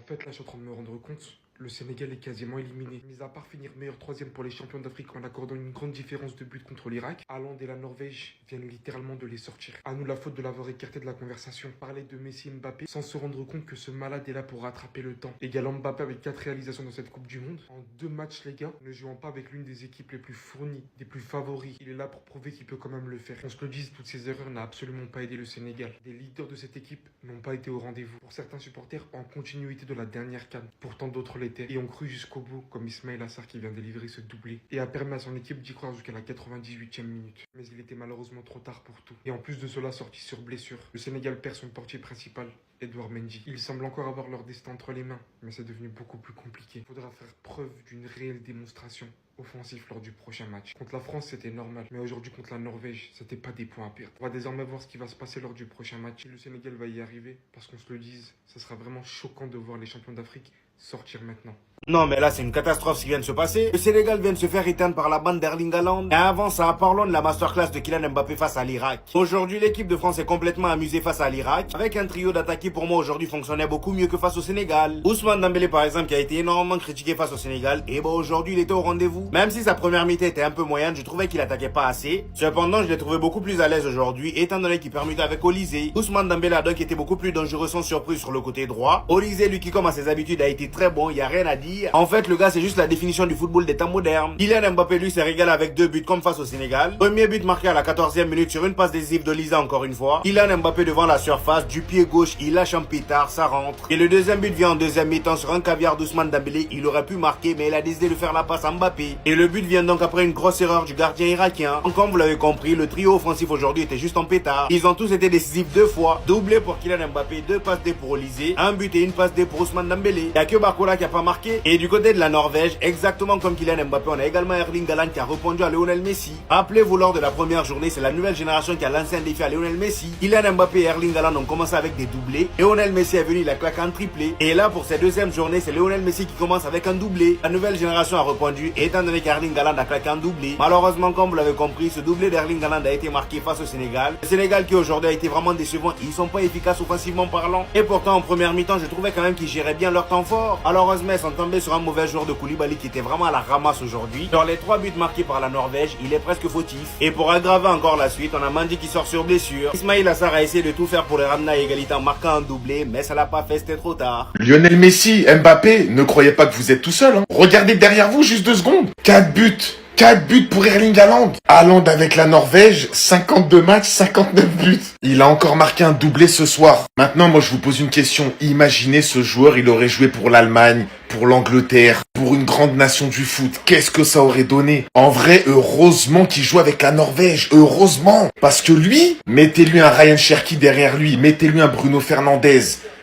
fait, là, je suis en train de me rendre compte. Le Sénégal est quasiment éliminé. Mis à part finir meilleur troisième pour les champions d'Afrique en accordant une grande différence de but contre l'Irak, Haaland et la Norvège viennent littéralement de les sortir. À nous la faute de l'avoir écarté de la conversation. Parler de Messi et Mbappé sans se rendre compte que ce malade est là pour rattraper le temps. Également Mbappé avec 4 réalisations dans cette Coupe du Monde. En 2 matchs, les gars, ne jouant pas avec l'une des équipes les plus fournies, des plus favoris. Il est là pour prouver qu'il peut quand même le faire. On se le dise, toutes ces erreurs n'ont absolument pas aidé le Sénégal. Les leaders de cette équipe n'ont pas été au rendez-vous. Pour certains supporters, en continuité de la dernière CAN. Pourtant d'autres l'étaient et ont cru jusqu'au bout, comme Ismaïla Sarr qui vient de délivrer ce doublé, et a permis à son équipe d'y croire jusqu'à la 98e minute. Mais il était malheureusement trop tard pour tout. Et en plus de cela, sorti sur blessure, le Sénégal perd son portier principal, Edouard Mendy. Ils semblent encore avoir leur destin entre les mains, mais c'est devenu beaucoup plus compliqué. Il faudra faire preuve d'une réelle démonstration offensif lors du prochain match. Contre la France, c'était normal, mais aujourd'hui contre la Norvège, c'était pas des points à perdre. On va désormais voir ce qui va se passer lors du prochain match. Si le Sénégal va y arriver, parce qu'on se le dise, ça sera vraiment choquant de voir les champions d'Afrique sortir maintenant. Non, mais là, c'est une catastrophe ce qui vient de se passer. Le Sénégal vient de se faire éteindre par la bande d'Erling Haaland. Et avant ça, parlons de la masterclass de Kylian Mbappé face à l'Irak. Aujourd'hui, l'équipe de France est complètement amusée face à l'Irak. Avec un trio d'attaque qui, pour moi, aujourd'hui, fonctionnait beaucoup mieux que face au Sénégal. Ousmane Dembélé, par exemple, qui a été énormément critiqué face au Sénégal. Et bon, aujourd'hui, il était au rendez-vous. Même si sa première mi-temps était un peu moyenne, je trouvais qu'il attaquait pas assez. Cependant, je l'ai trouvé beaucoup plus à l'aise aujourd'hui, étant donné qu'il permutait avec Olysée. Ousmane Dembélé a donc été beaucoup plus dangereux sans surprise sur le côté droit. Olysée, lui qui, comme à ses habitudes, a été très bon. Il y a rien à dire. En fait, le gars, c'est juste la définition du football des temps modernes. Kylian Mbappé, lui, s'est régalé avec 2 buts comme face au Sénégal. Premier but marqué à la 14e minute sur une passe décisive d'Olysée encore une fois. Kylian Mbappé devant la surface, du pied gauche, il lâche un pétard, ça rentre. Et le deuxième but vient en deuxième mi-temps sur un caviar d'Ousmane Dembélé. Il aurait pu marquer, mais il a décidé de faire la passe à Mbappé. Et le but vient donc après une grosse erreur du gardien irakien. Comme vous l'avez compris, le trio offensif aujourd'hui était juste en pétard. Ils ont tous été décisifs 2 fois. Doublé pour Kylian Mbappé, 2 passes D pour Olysée, un but et une passe D pour Ousmane Dembélé. Il n'y a que Barcola qui a pas marqué. Et du côté de la Norvège, exactement comme Kylian Mbappé, on a également Erling Haaland qui a répondu à Lionel Messi. Rappelez-vous, lors de la première journée, c'est la nouvelle génération qui a lancé un défi à Lionel Messi. Kylian Mbappé et Erling Haaland ont commencé avec des doublés. Lionel Messi est venu, il a claqué un triplé. Et là, pour cette deuxième journée, c'est Lionel Messi qui commence avec un doublé. La nouvelle génération a répondu, et étant donné qu'Erling Haaland a claqué un doublé, malheureusement, comme vous l'avez compris, ce doublé d'Erling Haaland a été marqué face au Sénégal. Le Sénégal qui aujourd'hui a été vraiment décevant, ils sont pas efficaces offensivement parlant. Et pourtant, en première mi-temps, je trouvais quand même qu'ils géraient bien leur temps fort. Malheureusement, ils sont tombés sur un mauvais joueur de Koulibaly qui était vraiment à la ramasse aujourd'hui. Dans les 3 buts marqués par la Norvège, il est presque fautif. Et pour aggraver encore la suite, on a Mendy qui sort sur blessure. Ismaïla Sarr a essayé de tout faire pour les ramener à égalité en marquant un doublé, mais ça l'a pas fait, c'était trop tard. Lionel Messi, Mbappé, ne croyez pas que vous êtes tout seul. Hein. Regardez derrière vous juste 2 secondes. 4 buts. 4 buts pour Erling Haaland. Haaland avec la Norvège, 52 matchs, 59 buts. Il a encore marqué un doublé ce soir. Maintenant, moi, je vous pose une question. Imaginez ce joueur, il aurait joué pour l'Allemagne, pour l'Angleterre, pour une grande nation du foot. Qu'est-ce que ça aurait donné? En vrai, heureusement qu'il joue avec la Norvège. Heureusement. Parce que lui, mettez-lui un Ryan Cherki derrière lui. Mettez-lui un Bruno Fernandes.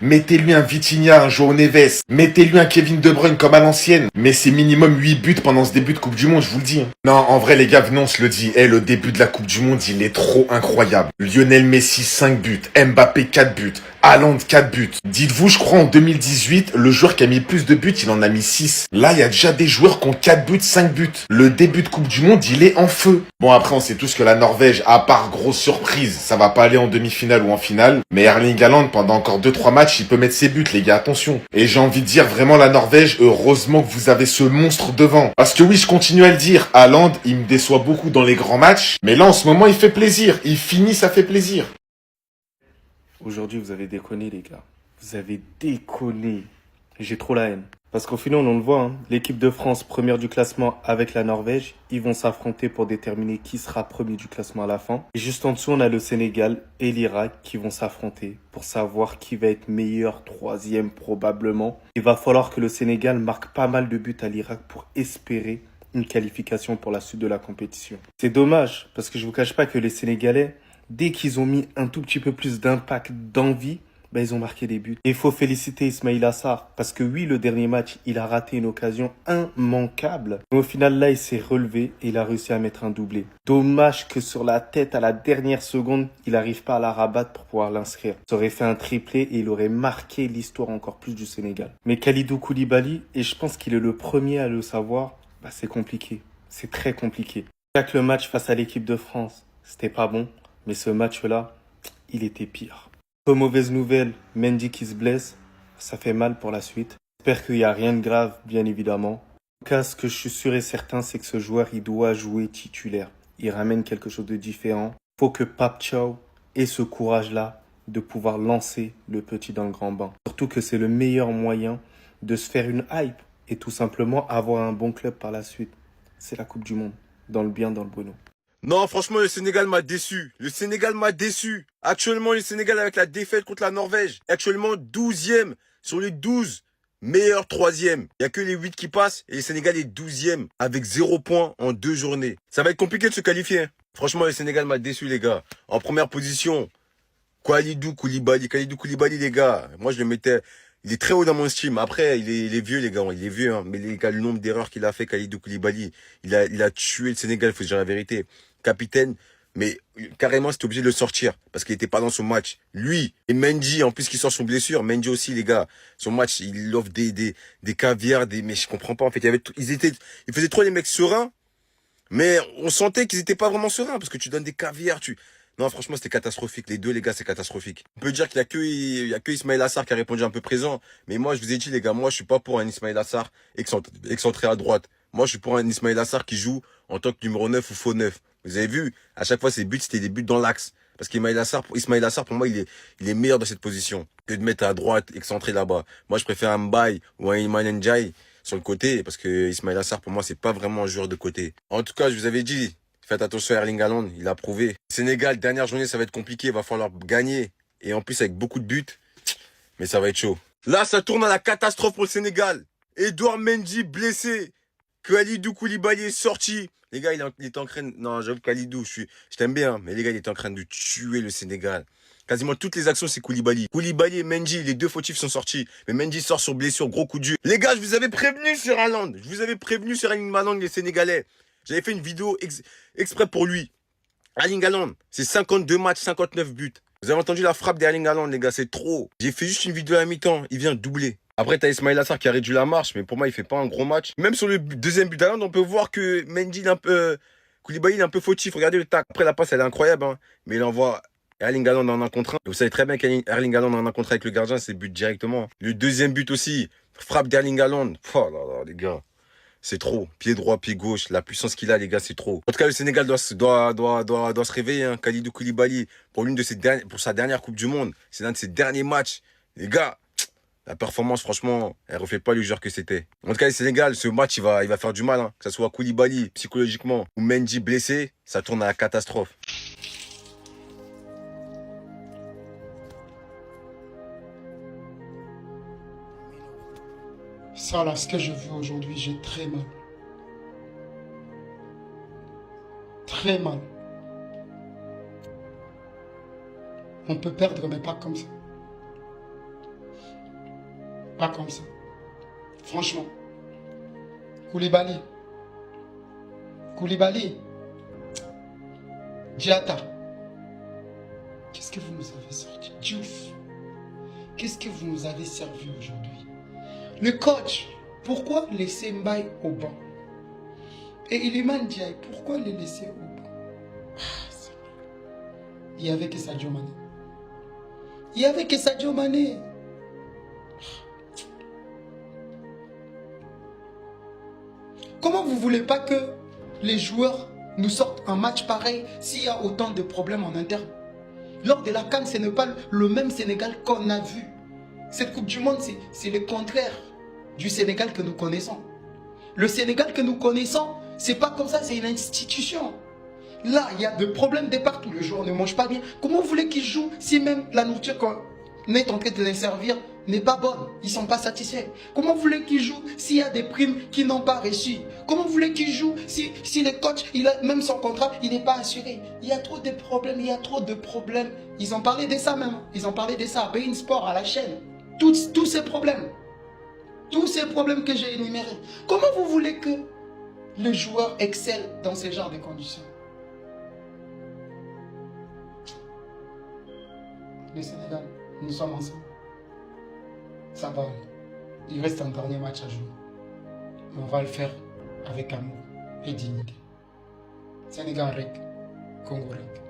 Mettez-lui un Vitinha, un João Neves. Mettez-lui un Kevin De Bruyne comme à l'ancienne. Mais c'est minimum 8 buts pendant ce début de Coupe du Monde, je vous le dis. Non, en vrai, les gars, venez, on se le dit. Le début de la Coupe du Monde, il est trop incroyable. Lionel Messi, 5 buts. Mbappé, 4 buts. Haaland, 4 buts. Dites-vous, je crois, en 2018, le joueur qui a mis plus de buts, il en a mis 6. Là, il y a déjà des joueurs qui ont 4 buts, 5 buts. Le début de Coupe du Monde, il est en feu. Bon, après, on sait tous que la Norvège, à part grosse surprise, ça va pas aller en demi-finale ou en finale. Mais Erling Haaland, pendant encore 2-3 matchs, il peut mettre ses buts, les gars, attention. Et j'ai envie de dire, vraiment, la Norvège, heureusement que vous avez ce monstre devant. Parce que oui, je continue à le dire, Haaland, il me déçoit beaucoup dans les grands matchs. Mais là, en ce moment, il fait plaisir. Il finit, ça fait plaisir. Aujourd'hui, vous avez déconné, les gars. Vous avez déconné. J'ai trop la haine. Parce qu'au final, on le voit, hein, l'équipe de France, première du classement avec la Norvège, ils vont s'affronter pour déterminer qui sera premier du classement à la fin. Et juste en dessous, on a le Sénégal et l'Irak qui vont s'affronter pour savoir qui va être meilleur, troisième probablement. Il va falloir que le Sénégal marque pas mal de buts à l'Irak pour espérer une qualification pour la suite de la compétition. C'est dommage, parce que je vous cache pas que les Sénégalais, dès qu'ils ont mis un tout petit peu plus d'impact, d'envie, ils ont marqué des buts. Et il faut féliciter Ismaïla Sarr, parce que oui, le dernier match, il a raté une occasion immanquable. Mais au final, là, il s'est relevé et il a réussi à mettre un doublé. Dommage que sur la tête, à la dernière seconde, il n'arrive pas à la rabattre pour pouvoir l'inscrire. Ça aurait fait un triplé et il aurait marqué l'histoire encore plus du Sénégal. Mais Kalidou Koulibaly, et je pense qu'il est le premier à le savoir, c'est compliqué. C'est très compliqué. Chaque le match face à l'équipe de France, c'était pas bon. Mais ce match-là, il était pire. Peu mauvaise nouvelle, Mendy qui se blesse. Ça fait mal pour la suite. J'espère qu'il n'y a rien de grave, bien évidemment. En tout cas, ce que je suis sûr et certain, c'est que ce joueur, il doit jouer titulaire. Il ramène quelque chose de différent. Il faut que Pape Thiaw ait ce courage-là de pouvoir lancer le petit dans le grand bain. Surtout que c'est le meilleur moyen de se faire une hype et tout simplement avoir un bon club par la suite. C'est la Coupe du Monde, dans le bien, dans le bonheur. Non, franchement, le Sénégal m'a déçu. Le Sénégal m'a déçu. Actuellement, le Sénégal avec la défaite contre la Norvège. Est actuellement 12e sur les 12 meilleurs 3e. Il n'y a que les 8 qui passent et le Sénégal est 12e avec 0 points en 2 journées. Ça va être compliqué de se qualifier. Hein. Franchement, le Sénégal m'a déçu, les gars. En première position, Kalidou Koulibaly. Kalidou Koulibaly, les gars. Moi, je le mettais... Il est très haut dans mon estime. Après, il est vieux, les gars. Il est vieux, hein. Mais les gars, le nombre d'erreurs qu'il a fait, Kalidou Koulibaly, il a tué le Sénégal, il faut dire la vérité. Capitaine, mais carrément, c'était obligé de le sortir parce qu'il n'était pas dans son match. Lui et Mendy, en plus, qui sort son blessure. Mendy aussi, les gars. Son match, il offre des caviars, mais je comprends pas. En fait, ils faisaient trop les mecs sereins, mais on sentait qu'ils étaient pas vraiment sereins parce que tu donnes des caviars, Non, franchement, c'était catastrophique. Les deux, les gars, c'est catastrophique. On peut dire qu'il y a que Ismaël Assar qui a répondu un peu présent. Mais moi, je vous ai dit, les gars, moi, je suis pas pour un Ismaël Assar excentré à droite. Moi, je suis pour un Ismaël Assar qui joue en tant que numéro 9 ou faux 9. Vous avez vu, à chaque fois, ses buts, c'était des buts dans l'axe. Parce qu'Ismaël Assar, pour moi, il est meilleur dans cette position que de mettre à droite, excentré là-bas. Moi, je préfère un Mbaye ou un Iliman Ndiaye sur le côté. Parce que Ismaël Assar, pour moi, c'est pas vraiment un joueur de côté. En tout cas, je vous avais dit, faites attention à Erling Haaland, il a prouvé. Sénégal, dernière journée, ça va être compliqué, il va falloir gagner. Et en plus, avec beaucoup de buts, mais ça va être chaud. Là, ça tourne à la catastrophe pour le Sénégal. Edouard Mendy blessé. Kalidou Koulibaly est sorti. Les gars, il est en train de... Non, j'avoue, Kalidou, je t'aime bien, mais les gars, il est en train de tuer le Sénégal. Quasiment toutes les actions, c'est Koulibaly. Koulibaly et Mendy, les deux fautifs sont sortis. Mais Mendy sort sur blessure, gros coup dur. Les gars, je vous avais prévenu sur Haaland. Je vous avais prévenu sur Erling Haaland, les Sénégalais. J'avais fait une vidéo exprès pour lui. Erling Haaland, c'est 52 matchs, 59 buts. Vous avez entendu la frappe d'Erling Haaland, les gars, c'est trop. J'ai fait juste une vidéo à la mi-temps, il vient doubler. Après, t'as Ismaël Assar qui a réduit la marche, mais pour moi, il fait pas un gros match. Même sur le deuxième but d'Haaland, on peut voir que Mendy, Koulibaly, il est un peu fautif. Regardez le tac. Après, la passe, elle est incroyable, hein. Mais il envoie Erling Haaland en un contre un. Vous savez très bien qu'Erling Haaland en un contre un avec le gardien, c'est but directement. Le deuxième but aussi, frappe d'Erling Haaland. Oh là là, les gars. C'est trop. Pied droit, pied gauche. La puissance qu'il a, les gars, c'est trop. En tout cas, le Sénégal doit se réveiller. Hein. Kalidou Koulibaly, pour sa dernière Coupe du Monde, c'est l'un de ses derniers matchs. Les gars, la performance, franchement, elle reflète pas le joueur que c'était. En tout cas, le Sénégal, ce match, il va faire du mal. Hein. Que ce soit Koulibaly, psychologiquement, ou Mendy blessé, ça tourne à la catastrophe. Ça, là, ce que je veux aujourd'hui, j'ai très mal. Très mal. On peut perdre, mais pas comme ça. Pas comme ça. Franchement. Koulibaly. Diatta. Qu'est-ce que vous nous avez sorti? Diouf. Qu'est-ce que vous nous avez servi aujourd'hui? Le coach, pourquoi laisser Mbaye au banc? Et Iliman Ndiaye, pourquoi les laisser au banc? Il n'y avait que Sadio Mané. Il n'y avait que Sadio Mané. Comment vous ne voulez pas que les joueurs nous sortent un match pareil s'il y a autant de problèmes en interne? Lors de la CAN, ce n'est pas le même Sénégal qu'on a vu. Cette Coupe du Monde, c'est le contraire du Sénégal que nous connaissons. Le Sénégal que nous connaissons, c'est pas comme ça, c'est une institution. Là, il y a des problèmes de partout. Le joueur ne mange pas bien. Comment vous voulez qu'ils jouent si même la nourriture qu'on est en train de les servir n'est pas bonne? Ils ne sont pas satisfaits. Comment vous voulez qu'ils jouent s'il y a des primes qu'ils n'ont pas reçues? Comment vous voulez qu'ils jouent si le coach, même son contrat, il n'est pas assuré? Il y a trop de problèmes, il y a trop de problèmes. Ils ont parlé de ça même. Ils ont parlé de ça à Bein Sport, à la chaîne. Tous ces problèmes. Tous ces problèmes que j'ai énumérés. Comment vous voulez que le joueur excelle dans ce genre de conditions? Le Sénégal, nous sommes ensemble. Ça va. Il reste un dernier match à jouer. Mais on va le faire avec amour et dignité. Sénégal rek, Congo rek.